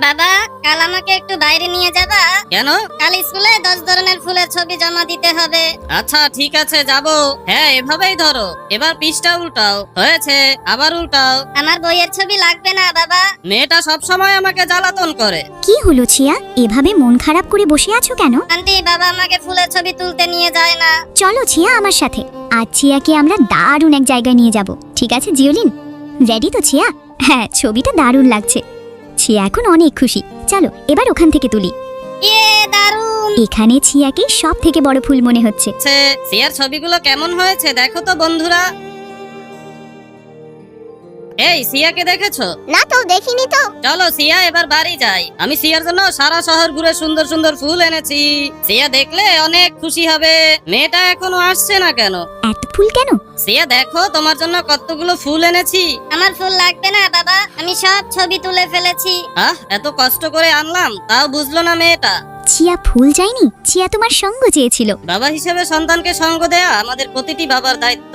বাবা, কাল আমাকে একটু বাইরে নিয়ে যাবা? কেন? কাল স্কুলে 10 ধরনের ফুলের ছবি জমা দিতে হবে। আচ্ছা ঠিক আছে, যাব। হ্যাঁ, এভাবেই ধরো। এবার পৃষ্ঠা উল্টাও। হয়েছে, আবার উল্টাও। আমার বইয়ের ছবি লাগবে না বাবা। মেয়েটা সব সময় আমাকে জ্বালাতন করে। কি হলো ছিয়া, এভাবে মন খারাপ করে বসে আছো কেন? আন্টি, বাবা আমাকে ফুলের ছবি তুলতে নিয়ে যায় না। চলো ছিয়া আমার সাথে, আজ ছিয়াকে আমরা দারুণ এক জায়গায় নিয়ে যাব। ঠিক আছে জিওলিন, রেডি তো ছিয়া? হ্যাঁ, ছবিটা দারুণ লাগছে। ছিয়া এখন অনেক খুশি। চলো এবার ওখান থেকে তুলি। ইয়ে, দারুণ! এখানে ছিয়াকে সব থেকে বড় ফুল মনে হচ্ছে। সিয়ার ছবিগুলো কেমন হয়েছে দেখো তো বন্ধুরা। এই, সিয়াকে দেখেছো? না তো, দেখিনি তো। চলো সিয়া, এবার বাড়ি যাই। আমি সিয়ার জন্য সারা শহর ঘুরে সুন্দর সুন্দর ফুল এনেছি। সিয়া দেখলে অনেক খুশি হবে। মেয়েটা এখনো আসছে না কেন? এত ফুল কেন? সিয়া দেখো, তোমার জন্য কতগুলো ফুল এনেছি। আমার ফুল লাগবে না বাবা, আমি সব ছবি তুলে ফেলেছি। এত কষ্ট করে আনলাম, তাও বুঝলো না মেয়েটা। ছিয়া ফুল চাইনি, ছিয়া তোমার সঙ্গ চেয়েছিল। বাবা হিসেবে সন্তানকে সঙ্গ দেয়া আমাদের প্রতিটি বাবার দায়িত্ব।